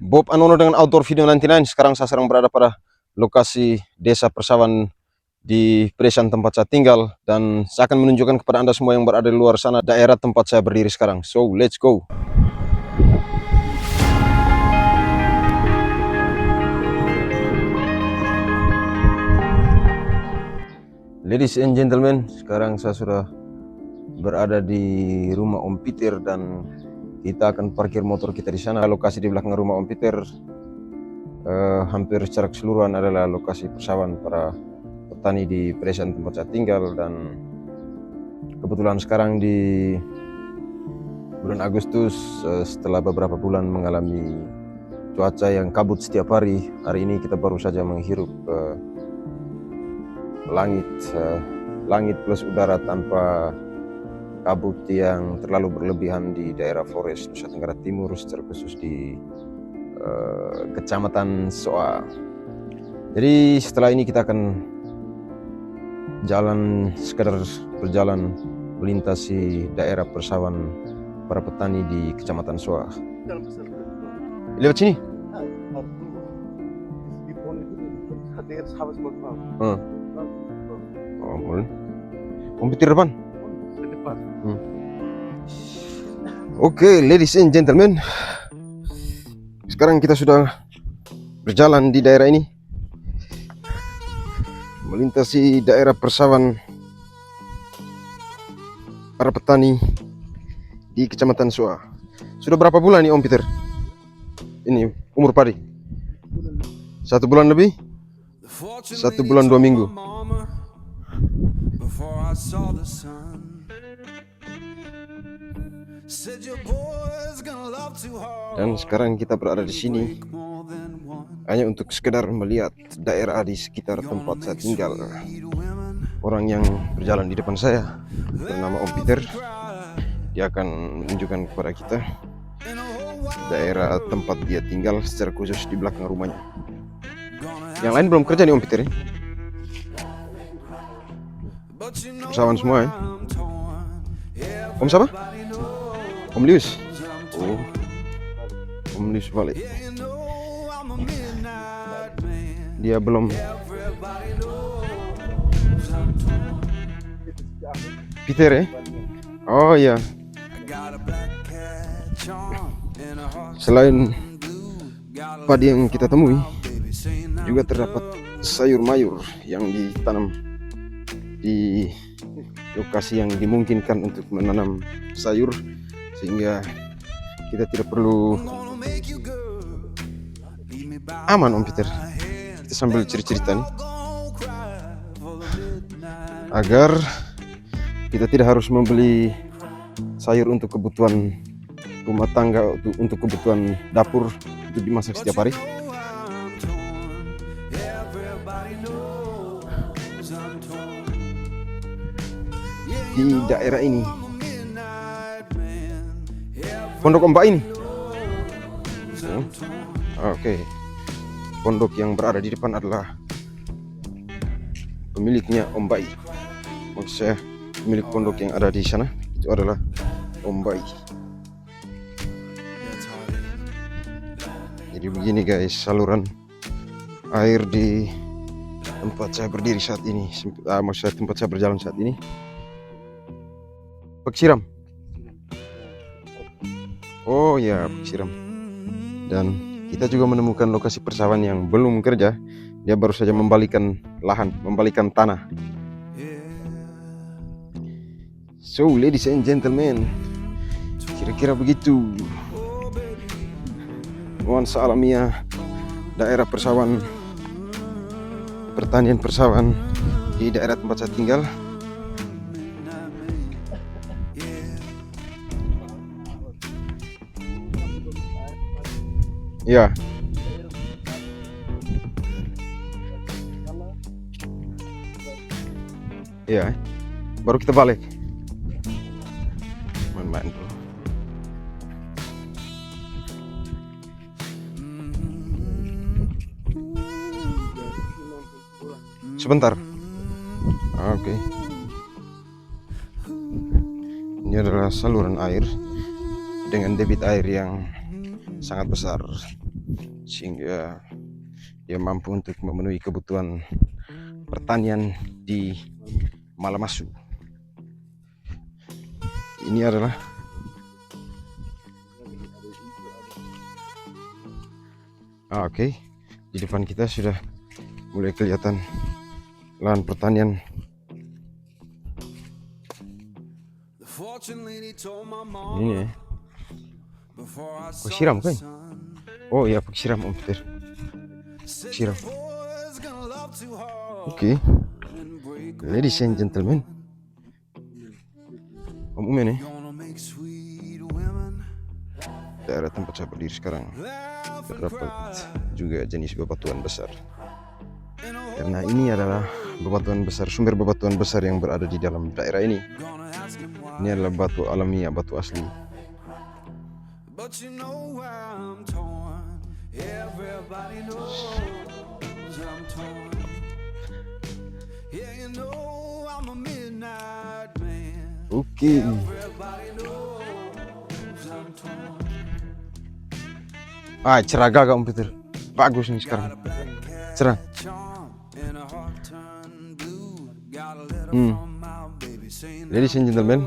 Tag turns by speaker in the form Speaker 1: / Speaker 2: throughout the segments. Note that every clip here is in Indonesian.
Speaker 1: Bob Anono dengan Outdoor Video 99. Sekarang saya sedang berada pada lokasi Desa Persawan di Presan tempat saya tinggal, dan saya akan menunjukkan kepada Anda semua yang berada di luar sana daerah tempat saya berdiri sekarang. So, let's go. Ladies and gentlemen, sekarang saya sudah berada di rumah Om Peter dan kita akan parkir motor kita di sana. Lokasi di belakang rumah Om Peter hampir secara keseluruhan adalah lokasi persawahan para petani di Presan tempat saya tinggal, dan kebetulan sekarang di bulan Agustus setelah beberapa bulan mengalami cuaca yang kabut setiap hari ini kita baru saja menghirup langit plus udara tanpa kabut yang terlalu berlebihan di daerah Flores, Nusa Tenggara Timur, secara khusus di Kecamatan Soa. Jadi setelah ini kita akan sekedar berjalan melintasi daerah persawahan para petani di Kecamatan Soa. Lewat sini? Oh, boleh. Om Peter depan? Oke, ladies and gentlemen, sekarang kita sudah berjalan di daerah ini, melintasi daerah persawahan para petani di Kecamatan Soa. Sudah berapa bulan nih Om Peter ini umur padi? 1 bulan lebih? 1 bulan 2 minggu. Dan sekarang kita berada di sini hanya untuk sekedar melihat daerah di sekitar tempat saya tinggal. Orang yang berjalan di depan saya bernama Om Peter. Dia akan menunjukkan kepada kita daerah tempat dia tinggal secara khusus di belakang rumahnya. Yang lain belum kerja nih Om Peter ya? Persawahan semua ya? Om siapa? Om Lius? Oh, Om Lius balik. Dia belum. Peter ya? Oh iya. Selain padi yang kita temui, juga terdapat sayur mayur yang ditanam di lokasi yang dimungkinkan untuk menanam sayur, sehingga kita tidak perlu aman Om Peter. Kita sambil cerita-cerita nih, agar kita tidak harus membeli sayur untuk kebutuhan rumah tangga, untuk kebutuhan dapur, untuk dimasak setiap hari. Di daerah ini, pondok Om Mbak ini. Oke. Pondok yang berada di depan adalah pemiliknya Om Bai. Maksud saya, pemilik pondok yang ada di sana itu adalah Om Bai. Jadi begini guys, saluran air di tempat saya berdiri saat ini, maksud saya tempat saya berjalan saat ini, siram. Oh ya, siram. Dan kita juga menemukan lokasi persawahan yang belum kerja. Dia baru saja membalikan lahan, membalikan tanah. So, ladies and gentlemen, kira-kira begitu nuansa alamiah daerah persawahan, pertanian persawahan di daerah tempat saya tinggal. Ya. Ya. Baru kita balik. Main-main dulu. Sebentar. Oke. Ini adalah saluran air dengan debit air yang sangat besar. sehingga dia mampu untuk memenuhi kebutuhan pertanian di Malamasu. Ini adalah oke. Di depan kita sudah mulai kelihatan lahan pertanian. Ini ya. Siram kan? Oh iya, siram Om Peter. Siram. Oke. Ladies and gentlemen, Om Umen ya. Daerah tempat saya berdiri sekarang terdapat juga jenis bebatuan besar, karena ini adalah bebatuan besar, sumber bebatuan besar yang berada di dalam daerah ini. Ini adalah batu alamiah, batu asli. Oke. Cerah gak Om Peter? Bagus nih sekarang. Cerah. Ladies and gentlemen,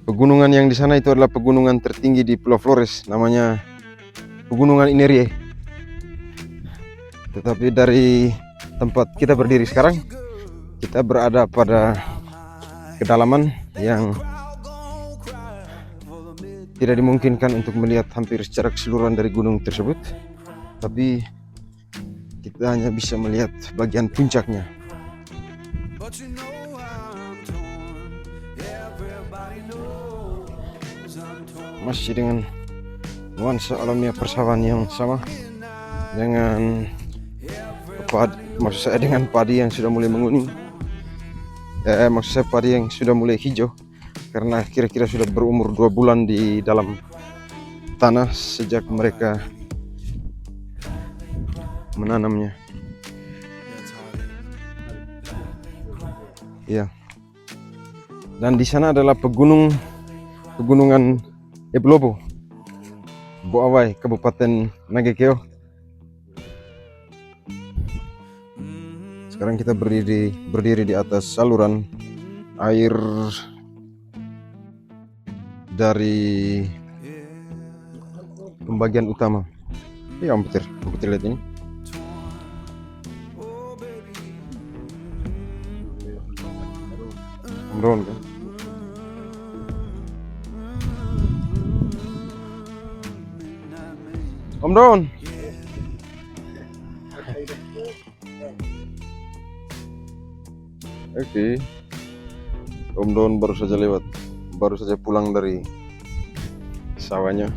Speaker 1: pegunungan yang di sana itu adalah pegunungan tertinggi di Pulau Flores, namanya Pegunungan Inerie. Tetapi dari tempat kita berdiri sekarang, kita berada pada kedalaman yang tidak dimungkinkan untuk melihat hampir secara keseluruhan dari gunung tersebut, tapi kita hanya bisa melihat bagian puncaknya. Masih dengan nuansa alamiah persawahan yang sama dengan dengan padi yang sudah mulai menguning. Maksud saya padi yang sudah mulai hijau, karena kira-kira sudah berumur 2 bulan di dalam tanah sejak mereka menanamnya. Iya. Dan di sana adalah pegunungan Eblobo, Boawai, Kabupaten Nagekeo. Sekarang kita berdiri di atas saluran air dari pembagian utama. Ya Om Peter lihat ini. Om Ron kan? Om Ron. Oke. Om Don baru saja pulang dari sawahnya.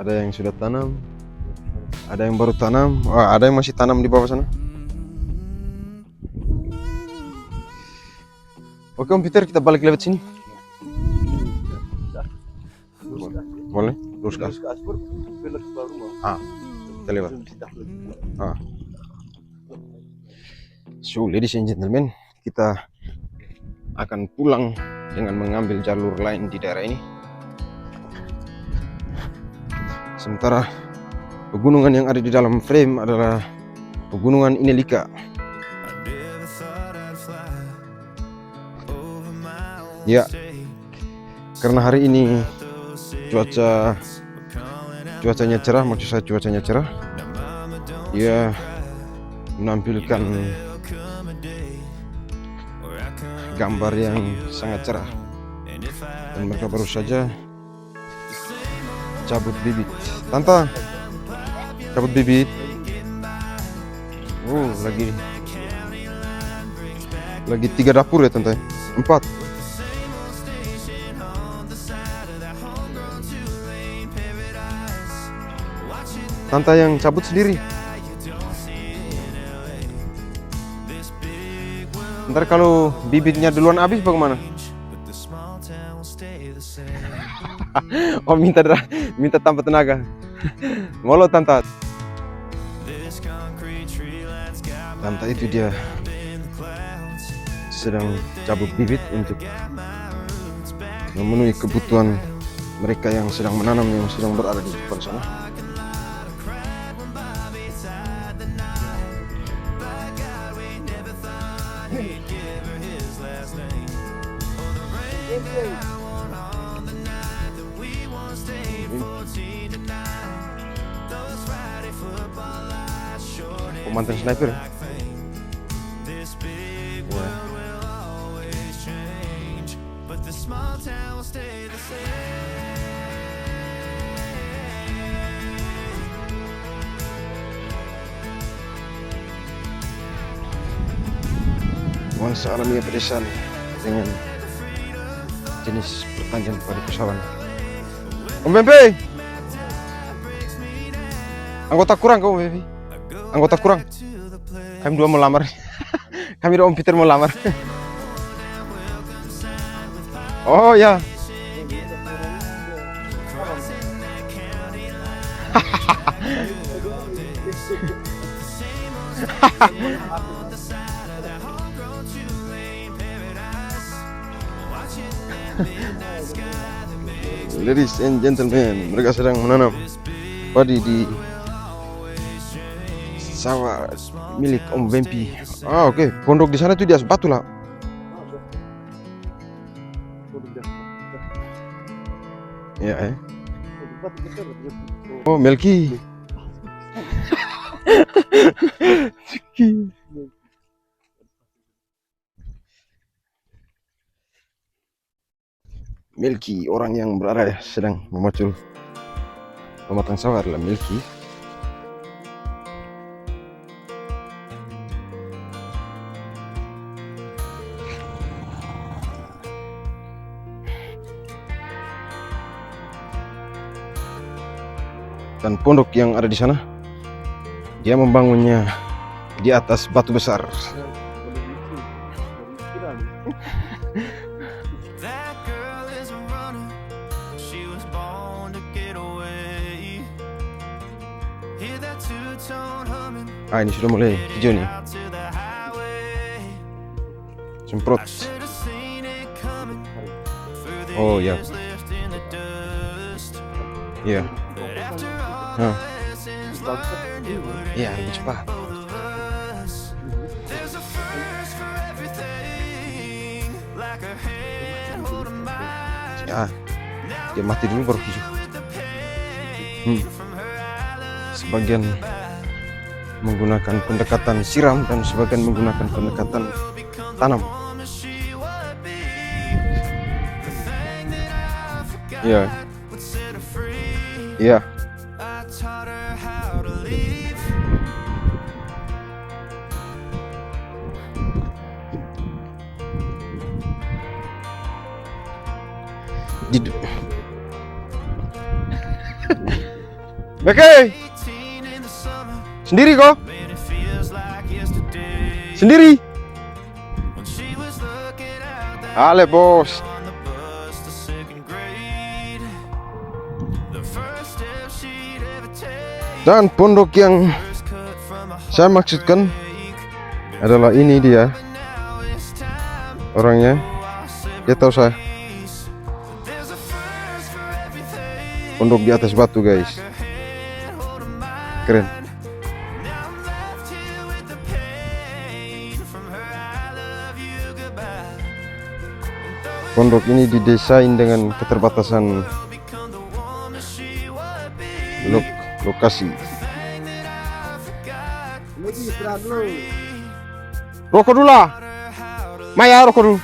Speaker 1: Ada yang sudah tanam, ada yang baru tanam, ada yang masih tanam di bawah sana. Oke Om Peter, kita balik lewat sini. Boleh? Terus ke Aspur. Kita lewat. So, ladies and gentlemen, kita akan pulang dengan mengambil jalur lain di daerah ini. Sementara pegunungan yang ada di dalam frame adalah Pegunungan Inelika. Ya, karena hari ini cuacanya cerah, maksud saya cuacanya cerah. Dia menampilkan gambar yang sangat cerah, dan mereka baru saja cabut bibit. Tanta, cabut bibit. Lagi 3 dapur ya Tante? 4. Tanta yang cabut sendiri. Ntar kalau bibitnya duluan habis bagaimana? Oh, minta tambah tenaga. Ngolo Tanta. Tanta itu dia sedang cabut bibit untuk memenuhi kebutuhan mereka yang sedang menanam, yang sedang berada di depan sana. Mantan sniper. Nuansa alami pedesaan dengan jenis pertanian padi persawahan. Om Bempe, anggota kurang kau Bempe, anggota kurang. Kami dua mau lamar. Kami dua Om Peter mau lamar. Oh ya. Ladies and gentlemen, mereka sedang menanam padi di sawah milik Om Bempi. Oke. Pondok di sana itu di atas batu lah. Ya, Oh, Melki. Melki, orang yang berada sedang memacul pematang sawah adalah Melki. Dan pondok yang ada di sana, dia membangunnya di atas batu besar. Ini sudah mulai hijau nih. Semprot. Oh ya. Iya. Iya, lebih cepat. Ya, dia mati dulu baru hijau. Sebagian menggunakan pendekatan siram dan sebagian menggunakan pendekatan tanam. Iya. Iya. Oke. Sendiri kok? Sendiri? Ale bos. Dan pondok yang saya maksudkan adalah ini dia. Orangnya, dia tahu saya. Pondok di atas batu guys. Keren. Pondok ini didesain dengan keterbatasan lokasi. Rokok dulu lah. Maya rokok dulu.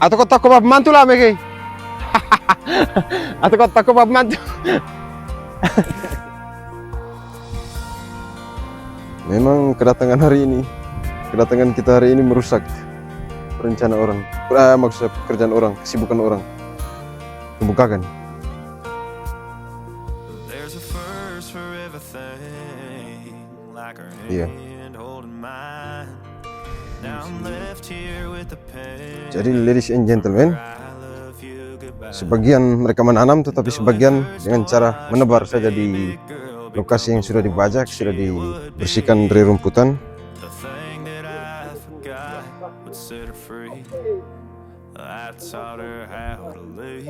Speaker 1: Atau kau takut bab mantu lah Megi. Atau kau takut bab mantu. Memang kedatangan kita hari ini merusak rencana orang. Maksudnya pekerjaan orang, kesibukan orang. Membukakan. Iya. Jadi ladies and gentlemen, sebagian mereka menanam tetapi sebagian dengan cara menebar saja di lokasi yang sudah dibajak, sudah dibersihkan dari rumputan.
Speaker 2: taught her how to live.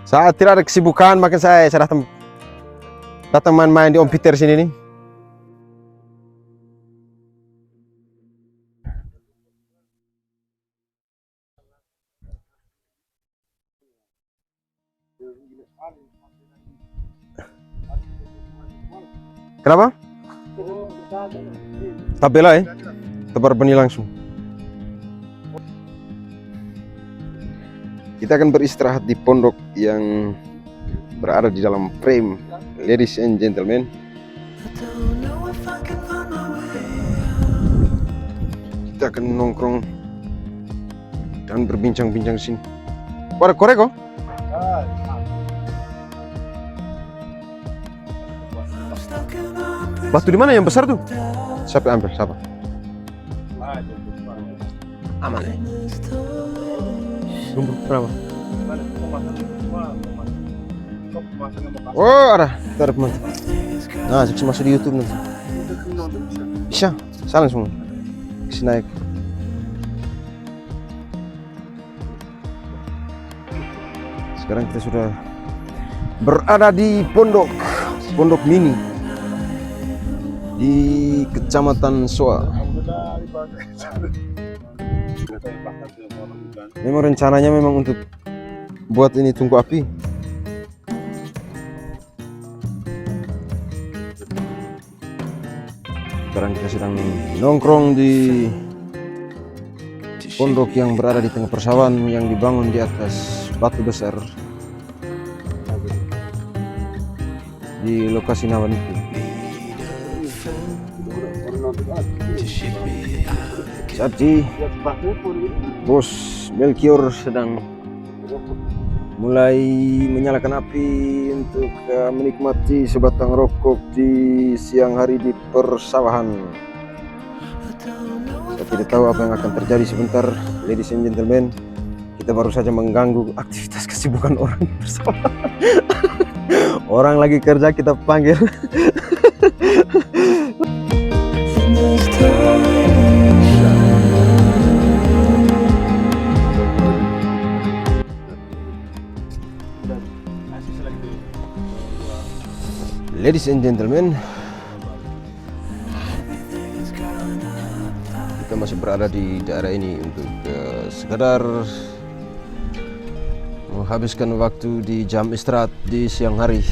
Speaker 1: Saat tidak ada kesibukan, maka saya datang main-main di Om Peter sini nih. Kenapa? Tabela ya? Tebar benih langsung. Kita akan beristirahat di pondok yang berada di dalam frame. Ladies and gentlemen, kita akan nongkrong dan berbincang-bincang sini. Pada korek kok? Batu di mana yang besar tuh? Siapa yang ambil? Siapa? Aman ya? Lumpur berapa? Oh, ada teman. Nah, saya masuk di YouTube nanti. Bisa, salah semua. Bisa naik. Sekarang kita sudah berada di pondok mini di Kecamatan Soa. Memang rencananya memang untuk buat ini tungku api. Sekarang kita sedang nongkrong di pondok yang berada di tengah persawahan yang dibangun di atas batu besar di lokasi Nawan itu. Jadi Bos Melkior sedang mulai menyalakan api untuk menikmati sebatang rokok di siang hari di persawahan. Saya tidak tahu apa yang akan terjadi sebentar, ladies and gentlemen. Kita baru saja mengganggu aktivitas kesibukan orang di persawahan. Orang lagi kerja kita panggil. Ladies and gentlemen, kita masih berada di daerah ini untuk sekedar menghabiskan waktu di jam istirahat di siang hari.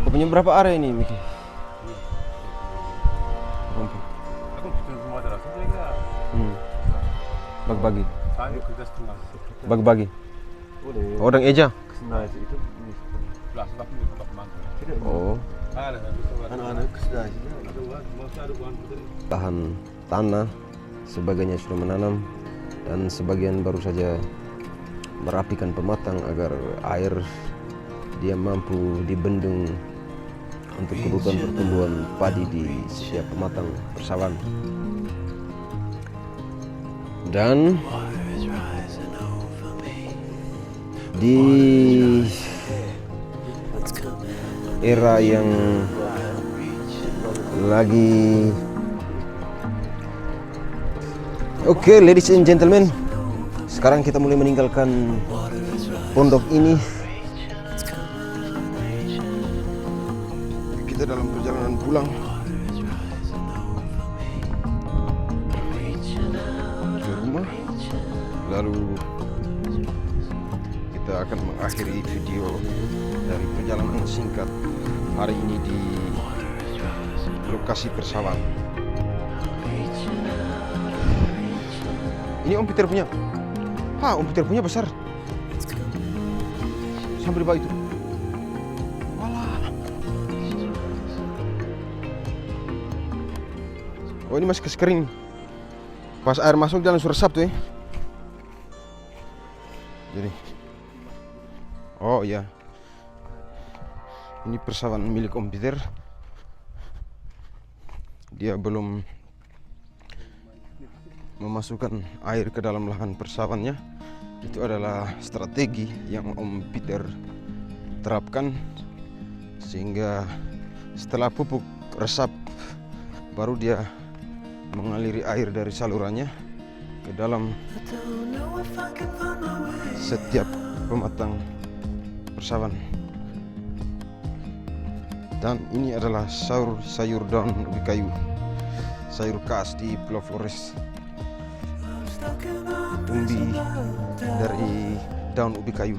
Speaker 1: Kau punya berapa area ini, Miki? Bagi-bagi. Bagi-bagi. Orang Eja. Oh. Tahan tanah, sebagainya sudah menanam dan sebagian baru saja merapikan pematang agar air dia mampu dibendung untuk kebutuhan pertumbuhan padi di setiap pematang persawahan. Dan di era yang lagi oke, ladies and gentlemen, sekarang kita mulai meninggalkan pondok ini. Kita dalam perjalanan pulang ke rumah, lalu kita akan mengakhiri video dari perjalanan singkat hari ini di lokasi persawahan. Ini Om Peter punya. Om Peter punya besar. Sampai di bawah itu. Walah. Oh, ini masih kering. Pas air masuk jalan suresap tuh ya. Jadi. Oh iya. Ini persawahan milik Om Peter. Dia belum memasukkan air ke dalam lahan persawahannya. Itu adalah strategi yang Om Peter terapkan, sehingga setelah pupuk resap baru dia mengaliri air dari salurannya ke dalam setiap pematang persawahan. Dan ini adalah sayur daun ubi kayu, sayur khas di Pulau Flores. Umbi dari daun ubi kayu.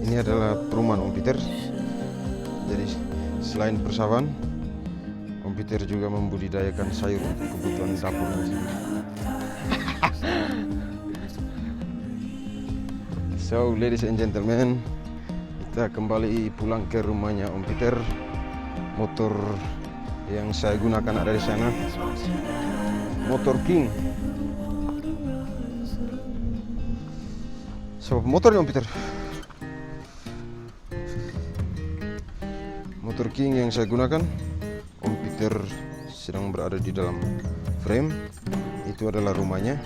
Speaker 1: Ini adalah perumahan Om Peter. Jadi selain persawahan, Om Peter juga membudidayakan sayur untuk kebutuhan dapurnya sendiri. So, ladies and gentlemen, kita kembali pulang ke rumahnya Om Peter. Motor yang saya gunakan ada di sana, motor King. So, motornya Om Peter, motor King yang saya gunakan. Om Peter sedang berada di dalam frame. Itu adalah rumahnya.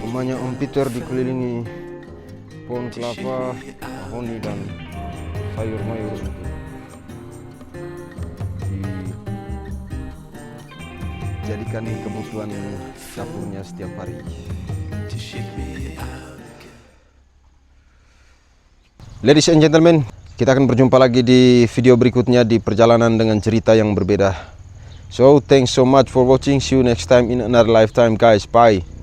Speaker 1: Rumahnya Om Peter dikelilingi pohon kelapa, mahoni, dan sayur mayur untuk dijadikan kebutuhan dapurnya setiap hari. Ladies and gentlemen, kita akan berjumpa lagi di video berikutnya di perjalanan dengan cerita yang berbeda. So, thanks so much for watching. See you next time in another lifetime, guys. Bye.